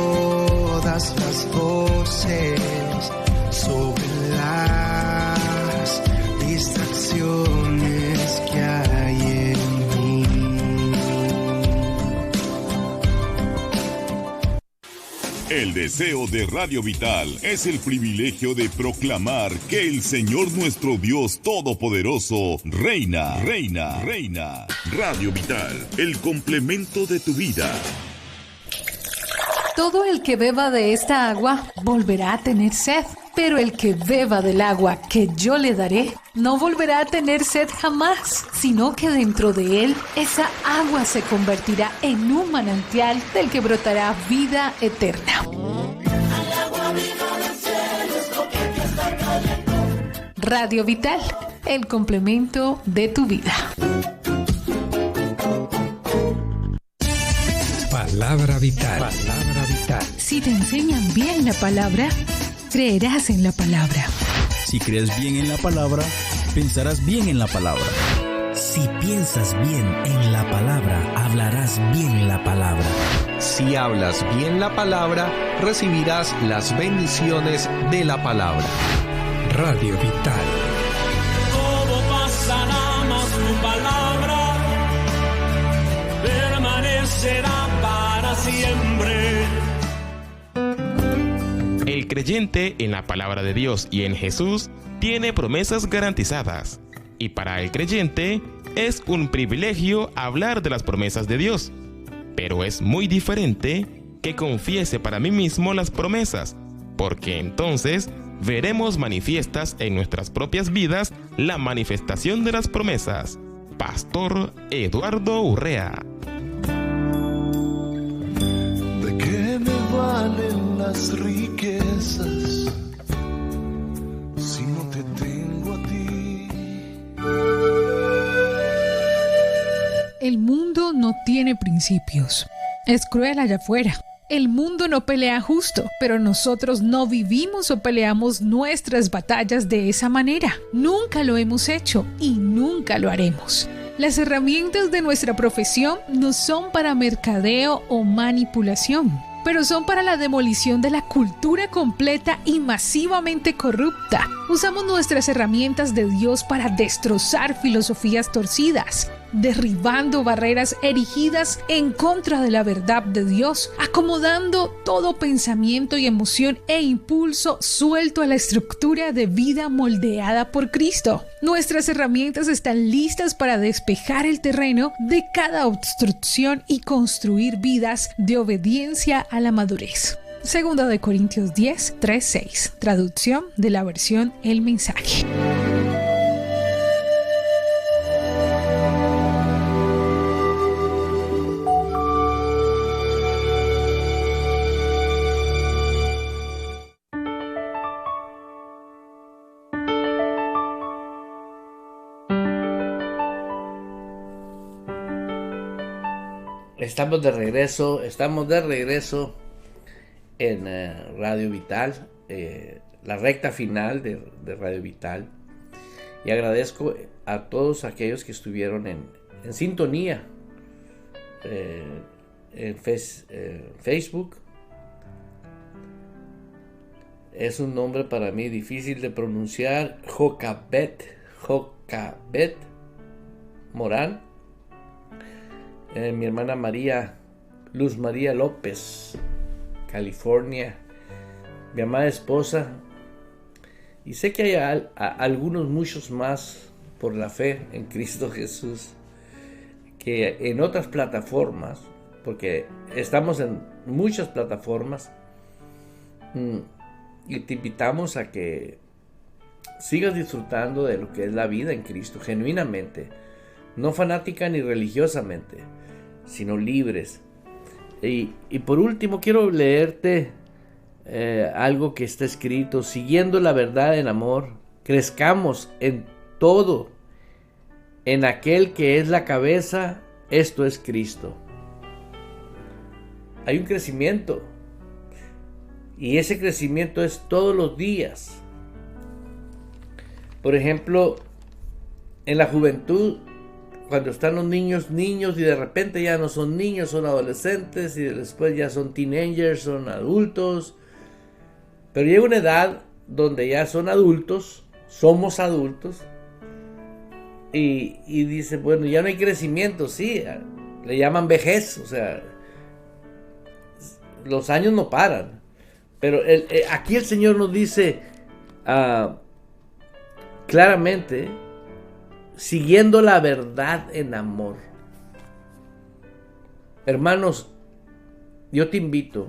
las voces, sobre las distracciones que hay en mí. El deseo de Radio Vital es el privilegio de proclamar que el Señor nuestro Dios Todopoderoso reina, reina, reina. Radio Vital, el complemento de tu vida. Todo el que beba de esta agua volverá a tener sed, pero el que beba del agua que yo le daré no volverá a tener sed jamás, sino que dentro de él esa agua se convertirá en un manantial del que brotará vida eterna. Radio Vital, el complemento de tu vida. Palabra vital. Palabra vital. Si te enseñan bien la palabra, creerás en la palabra. Si crees bien en la palabra, pensarás bien en la palabra. Si piensas bien en la palabra, hablarás bien la palabra. Si hablas bien la palabra, recibirás las bendiciones de la palabra. Radio Vital. Todo pasará, mas tu palabra permanecerá para siempre. El creyente en la palabra de Dios y en Jesús tiene promesas garantizadas. Y para el creyente es un privilegio hablar de las promesas de Dios. Pero es muy diferente que confiese para mí mismo las promesas, porque entonces veremos manifiestas en nuestras propias vidas la manifestación de las promesas. Pastor Eduardo Urrea. ¿De qué me valen las riquezas si no te tengo a ti? El mundo no tiene principios. Es cruel allá afuera. El mundo no pelea justo, pero nosotros no vivimos o peleamos nuestras batallas de esa manera. Nunca lo hemos hecho y nunca lo haremos. Las herramientas de nuestra profesión no son para mercadeo o manipulación, pero son para la demolición de la cultura completa y masivamente corrupta. Usamos nuestras herramientas de Dios para destrozar filosofías torcidas, derribando barreras erigidas en contra de la verdad de Dios, acomodando todo pensamiento y emoción e impulso suelto a la estructura de vida moldeada por Cristo. Nuestras herramientas están listas para despejar el terreno de cada obstrucción y construir vidas de obediencia a la madurez. 2 Corintios 10, 3-6. Traducción de la versión El Mensaje. Estamos de regreso en Radio Vital, la recta final de Radio Vital, y agradezco a todos aquellos que estuvieron en sintonía en Facebook. Es un nombre para mí difícil de pronunciar, Jocabet Morán. Mi hermana Luz María López, California, mi amada esposa, y sé que hay muchos más por la fe en Cristo Jesús, que en otras plataformas, porque estamos en muchas plataformas, y te invitamos a que sigas disfrutando de lo que es la vida en Cristo, genuinamente, no fanática ni religiosamente, sino libres. Y por último quiero leerte algo que está escrito: siguiendo la verdad en amor, crezcamos en todo en aquel que es la cabeza, esto es Cristo. hay un crecimiento. Y ese crecimiento es todos los días. Por ejemplo, en la juventud, cuando están los niños y de repente ya no son niños, son adolescentes y después ya son teenagers, son adultos. Pero llega una edad donde ya son adultos, somos adultos. Y dice, bueno, ya no hay crecimiento, sí, le llaman vejez, o sea, los años no paran. Pero aquí el Señor nos dice claramente, siguiendo la verdad en amor. Hermanos, yo te invito,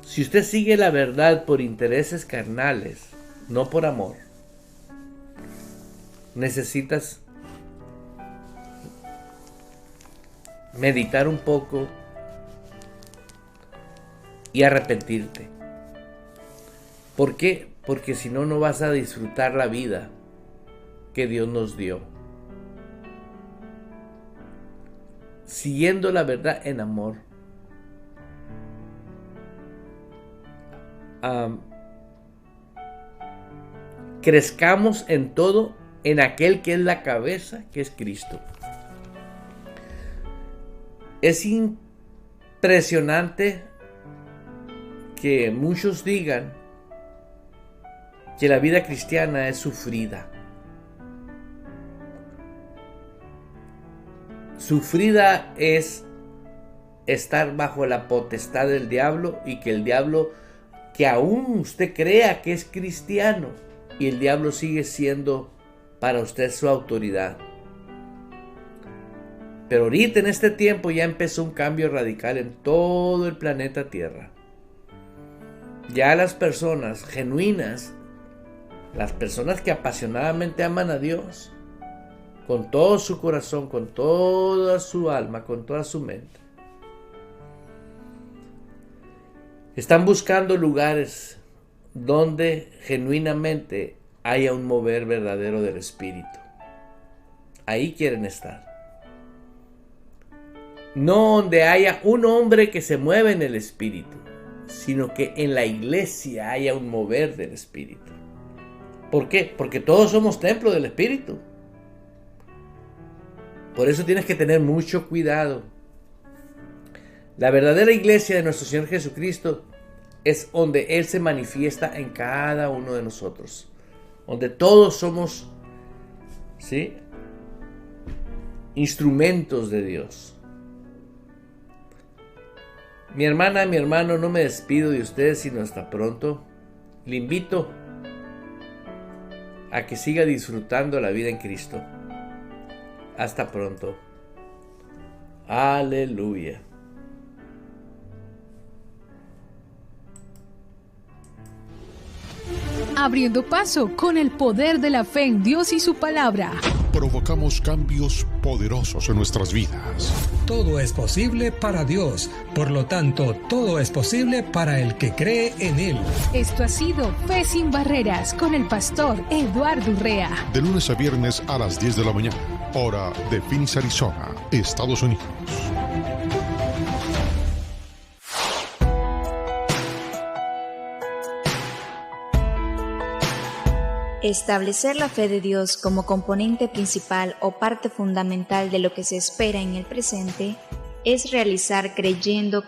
si usted sigue la verdad por intereses carnales, no por amor, necesitas meditar un poco y arrepentirte. ¿Por qué? Porque si no, no vas a disfrutar la vida que Dios nos dio. Siguiendo la verdad en amor. Crezcamos en todo en aquel que es la cabeza, que es Cristo. Es impresionante que muchos digan que la vida cristiana es sufrida. Sufrida es estar bajo la potestad del diablo y que el diablo, que aún usted crea que es cristiano y el diablo sigue siendo para usted su autoridad. Pero ahorita en este tiempo ya empezó un cambio radical en todo el planeta Tierra. Ya las personas genuinas, las personas que apasionadamente aman a Dios, con todo su corazón, con toda su alma, con toda su mente, están buscando lugares donde genuinamente haya un mover verdadero del Espíritu. Ahí quieren estar. No donde haya un hombre que se mueve en el Espíritu, sino que en la iglesia haya un mover del Espíritu. ¿Por qué? Porque todos somos templo del Espíritu. Por eso tienes que tener mucho cuidado. La verdadera iglesia de nuestro Señor Jesucristo es donde Él se manifiesta en cada uno de nosotros. Donde todos somos, ¿sí?, instrumentos de Dios. Mi hermana, mi hermano, no me despido de ustedes sino hasta pronto. Le invito a que siga disfrutando la vida en Cristo. Hasta pronto. Aleluya. Abriendo paso con el poder de la fe en Dios y su palabra. Provocamos cambios poderosos en nuestras vidas. Todo es posible para Dios, por lo tanto, todo es posible para el que cree en Él. Esto ha sido Fe Sin Barreras con el pastor Eduardo Urrea. De lunes a viernes a las 10 de la mañana, hora de Phoenix, Arizona, Estados Unidos. Establecer la fe de Dios como componente principal o parte fundamental de lo que se espera en el presente es realizar creyendo